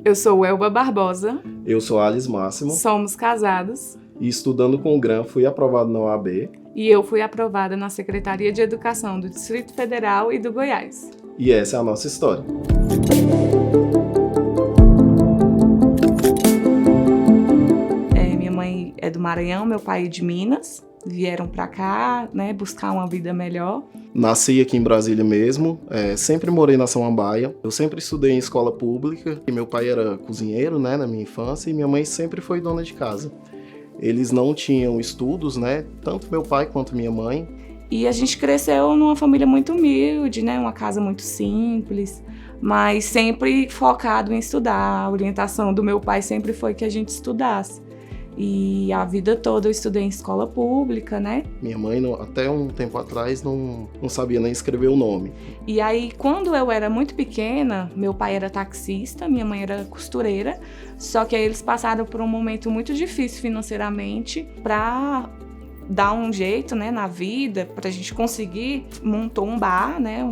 Eu sou Elba Barbosa, Eu sou Alice Máximo somos casados e estudando com o GRAM fui aprovado na OAB e eu fui aprovada na Secretaria de Educação do Distrito Federal e do Goiás. e essa é a nossa história. Minha mãe é do Maranhão, meu pai é de Minas. Vieram pra cá, né, buscar uma vida melhor. Nasci aqui em Brasília mesmo, sempre morei na Samambaia. Eu sempre estudei em escola pública e meu pai era cozinheiro, né, na minha infância, e minha mãe sempre foi dona de casa. Eles não tinham estudos, né, tanto meu pai quanto minha mãe. E a gente cresceu numa família muito humilde, né, uma casa muito simples, mas sempre focado em estudar. A orientação do meu pai sempre foi que a gente estudasse. E a vida toda eu estudei em escola pública, né? Minha mãe, até um tempo atrás, não sabia nem escrever o nome. E aí, quando eu era muito pequena, meu pai era taxista, minha mãe era costureira, só que aí eles passaram por um momento muito difícil financeiramente para dar um jeito, né, na vida, pra gente conseguir, montou um bar, né,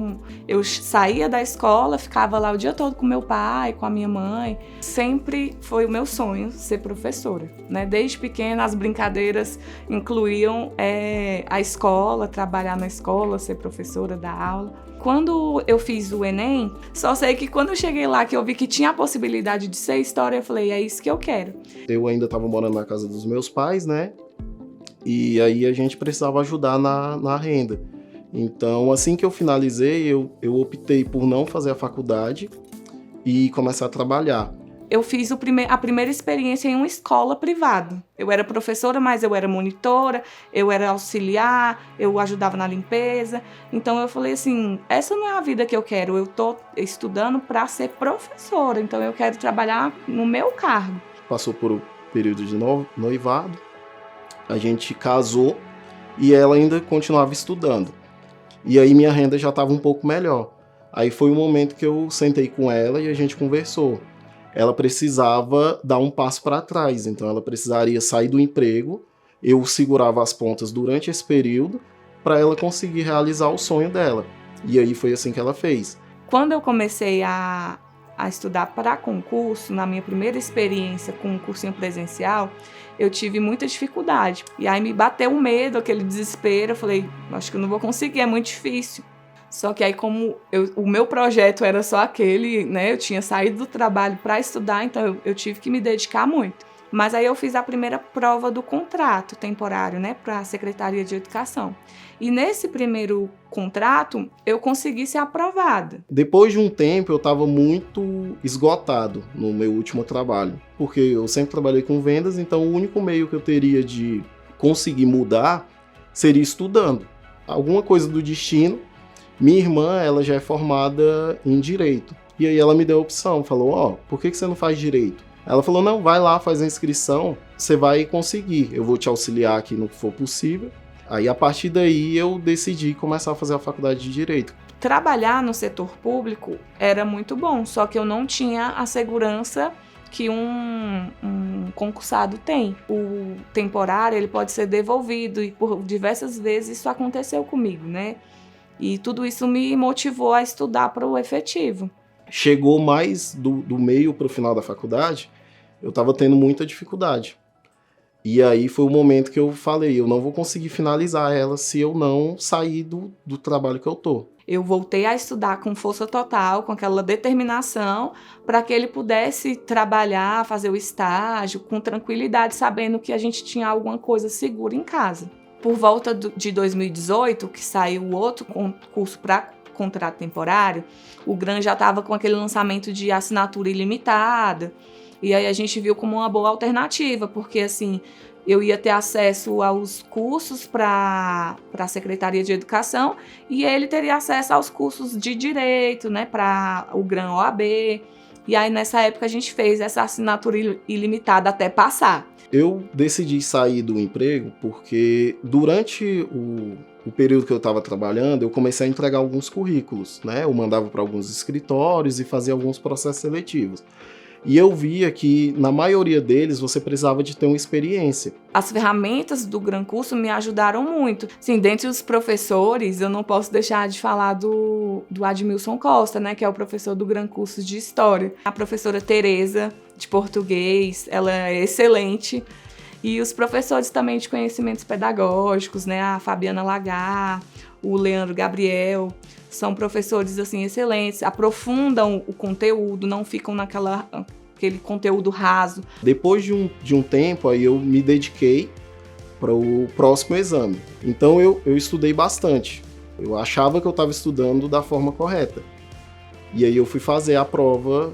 eu saía da escola, ficava lá o dia todo com meu pai, com a minha mãe, sempre foi o meu sonho ser professora, né, desde pequena as brincadeiras incluíam a escola, trabalhar na escola, ser professora, dar aula. Quando eu fiz o Enem, só sei que quando eu cheguei lá, que eu vi que tinha a possibilidade de ser história, eu falei, é isso que eu quero. Eu ainda estava morando na casa dos meus pais, né? E aí a gente precisava ajudar na renda. Então, assim que eu finalizei, eu optei por não fazer a faculdade e começar a trabalhar. Eu fiz a primeira experiência em uma escola privada. Eu era professora, mas eu era monitora, eu era auxiliar, eu ajudava na limpeza. Então eu falei assim, essa não é a vida que eu quero, eu tô estudando para ser professora, então eu quero trabalhar no meu cargo. Passou por um período de noivado, a gente casou e ela ainda continuava estudando. E aí minha renda já estava um pouco melhor. Aí foi o momento que eu sentei com ela e a gente conversou. Ela precisava dar um passo para trás, então ela precisaria sair do emprego, eu segurava as pontas durante esse período para ela conseguir realizar o sonho dela. E aí foi assim que ela fez. Quando eu comecei a estudar para concurso, na minha primeira experiência com um cursinho presencial, eu tive muita dificuldade. E aí me bateu um medo, aquele desespero, eu falei, acho que eu não vou conseguir, é muito difícil. Só que aí como o meu projeto era só aquele, né, eu tinha saído do trabalho para estudar, então eu tive que me dedicar muito. Mas aí eu fiz a primeira prova do contrato temporário, né, para a Secretaria de Educação. E nesse primeiro contrato, eu consegui ser aprovada. Depois de um tempo, eu estava muito esgotado no meu último trabalho, porque eu sempre trabalhei com vendas, então o único meio que eu teria de conseguir mudar seria estudando. Alguma coisa do destino. Minha irmã, ela já é formada em Direito. E aí ela me deu a opção, falou, por que você não faz Direito? Ela falou, não, vai lá, faz a inscrição, você vai conseguir, eu vou te auxiliar aqui no que for possível. Aí, a partir daí, eu decidi começar a fazer a faculdade de Direito. Trabalhar no setor público era muito bom, só que eu não tinha a segurança que um concursado tem. O temporário, ele pode ser devolvido, e por diversas vezes isso aconteceu comigo, né? E tudo isso me motivou a estudar para o efetivo. Chegou mais do meio para o final da faculdade, eu estava tendo muita dificuldade. E aí foi o momento que eu falei, eu não vou conseguir finalizar ela se eu não sair do trabalho que eu tô. Eu voltei a estudar com força total, com aquela determinação, para que ele pudesse trabalhar, fazer o estágio com tranquilidade, sabendo que a gente tinha alguma coisa segura em casa. Por volta de 2018, que saiu o outro concurso para contrato temporário, o GRAM já estava com aquele lançamento de assinatura ilimitada. E aí a gente viu como uma boa alternativa, porque assim, eu ia ter acesso aos cursos para a Secretaria de Educação e ele teria acesso aos cursos de Direito, né, para o GRAM OAB. E aí nessa época a gente fez essa assinatura ilimitada até passar. Eu decidi sair do emprego porque durante o período que eu estava trabalhando, eu comecei a entregar alguns currículos, né? Eu mandava para alguns escritórios e fazia alguns processos seletivos. E eu via que, na maioria deles, você precisava de ter uma experiência. As ferramentas do Gran Curso me ajudaram muito. Sim, dentre os professores, eu não posso deixar de falar do Admilson Costa, né, que é o professor do Gran Curso de História. A professora Tereza, de Português, ela é excelente. E os professores também de conhecimentos pedagógicos, né, a Fabiana Lagar, o Leandro Gabriel, são professores assim excelentes, aprofundam o conteúdo, não ficam aquele conteúdo raso. Depois de um tempo, aí eu me dediquei para o próximo exame. Então eu estudei bastante. Eu achava que eu estava estudando da forma correta. E aí eu fui fazer a prova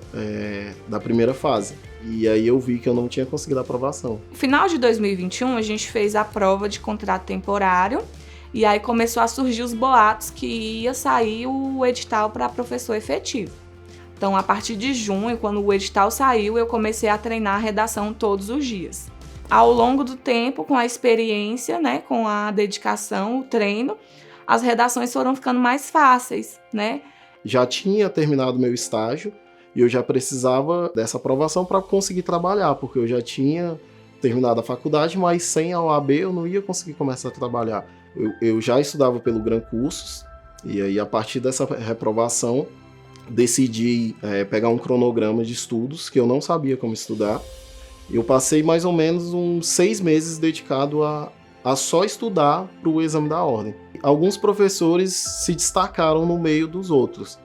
da primeira fase. E aí eu vi que eu não tinha conseguido a aprovação. No final de 2021, a gente fez a prova de contrato temporário. E aí começou a surgir os boatos que ia sair o edital para professor efetivo. Então, a partir de junho, quando o edital saiu, eu comecei a treinar a redação todos os dias. Ao longo do tempo, com a experiência, né, com a dedicação, o treino, as redações foram ficando mais fáceis, né? Já tinha terminado meu estágio e eu já precisava dessa aprovação para conseguir trabalhar, porque eu já tinha terminado a faculdade, mas sem a OAB eu não ia conseguir começar a trabalhar. Eu já estudava pelo Gran Cursos, e aí a partir dessa reprovação decidi pegar um cronograma de estudos, que eu não sabia como estudar. Eu passei mais ou menos uns 6 meses dedicado a só estudar para o exame da ordem. Alguns professores se destacaram no meio dos outros.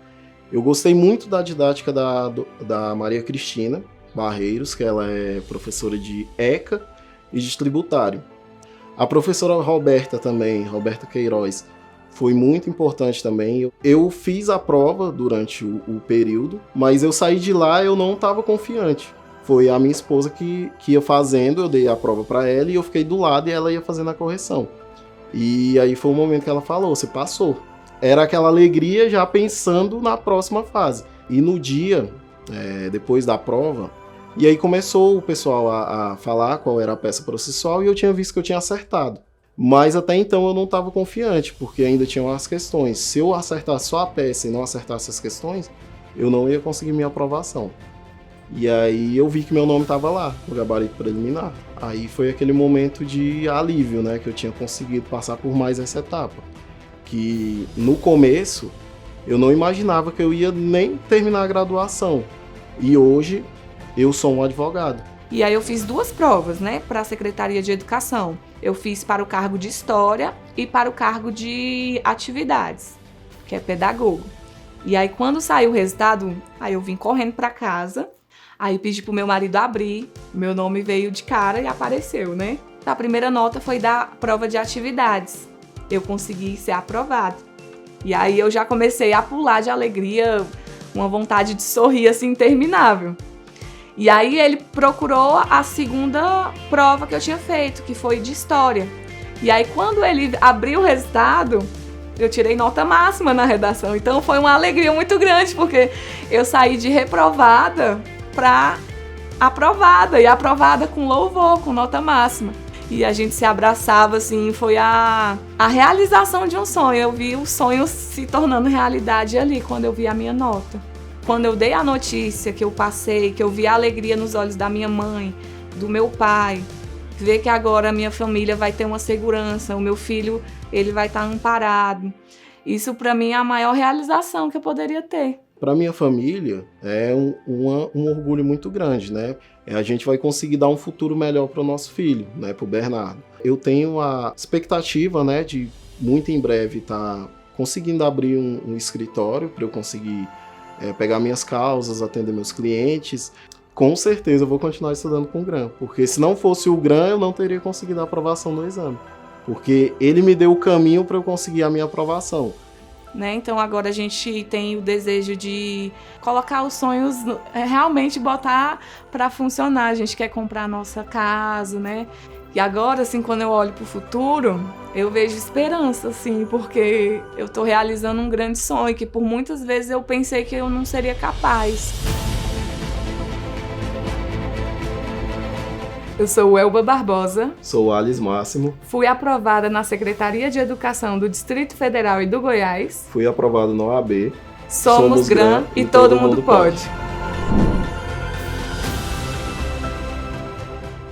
Eu gostei muito da didática da Maria Cristina Barreiros, que ela é professora de ECA e de tributário. A professora Roberta Queiroz, foi muito importante também. Eu fiz a prova durante o período, mas eu saí de lá e eu não estava confiante. Foi a minha esposa que ia fazendo, eu dei a prova para ela e eu fiquei do lado e ela ia fazendo a correção. E aí foi o momento que ela falou, você passou. Era aquela alegria já pensando na próxima fase. E no dia, depois da prova, e aí começou o pessoal a falar qual era a peça processual e eu tinha visto que eu tinha acertado. Mas até então eu não estava confiante, porque ainda tinham as questões. Se eu acertasse só a peça e não acertasse as questões, eu não ia conseguir minha aprovação. E aí eu vi que meu nome estava lá, no gabarito preliminar. Aí foi aquele momento de alívio, né, que eu tinha conseguido passar por mais essa etapa. Que no começo eu não imaginava que eu ia nem terminar a graduação. E hoje eu sou um advogado. E aí eu fiz 2 provas, né, para a Secretaria de Educação. Eu fiz para o cargo de História e para o cargo de Atividades, que é pedagogo. E aí quando saiu o resultado, aí eu vim correndo para casa, aí pedi pro meu marido abrir, meu nome veio de cara e apareceu, né? A primeira nota foi da prova de Atividades. Eu consegui ser aprovado. E aí eu já comecei a pular de alegria, uma vontade de sorrir assim interminável. E aí ele procurou a segunda prova que eu tinha feito, que foi de História. E aí quando ele abriu o resultado, eu tirei nota máxima na redação. Então foi uma alegria muito grande, porque eu saí de reprovada para aprovada, e aprovada com louvor, com nota máxima. E a gente se abraçava, assim, foi a realização de um sonho. Eu vi o sonho se tornando realidade ali, quando eu vi a minha nota. Quando eu dei a notícia que eu passei, que eu vi a alegria nos olhos da minha mãe, do meu pai, ver que agora a minha família vai ter uma segurança, o meu filho ele vai estar amparado. Isso para mim é a maior realização que eu poderia ter. Para minha família é um orgulho muito grande, né? A gente vai conseguir dar um futuro melhor para o nosso filho, né? Para o Bernardo. Eu tenho a expectativa, né, de muito em breve estar conseguindo abrir um escritório para eu conseguir pegar minhas causas, atender meus clientes. Com certeza eu vou continuar estudando com o GRAN, porque se não fosse o GRAN eu não teria conseguido a aprovação no exame, porque ele me deu o caminho para eu conseguir a minha aprovação. Né? Então agora a gente tem o desejo de colocar os sonhos, realmente botar para funcionar. A gente quer comprar a nossa casa, né? E agora, assim, quando eu olho para o futuro, eu vejo esperança, assim, porque eu estou realizando um grande sonho que por muitas vezes eu pensei que eu não seria capaz. Eu sou Elba Barbosa. Sou Alice Máximo. Fui aprovada na Secretaria de Educação do Distrito Federal e do Goiás. Fui aprovado na OAB. Somos GRAN e todo mundo pode.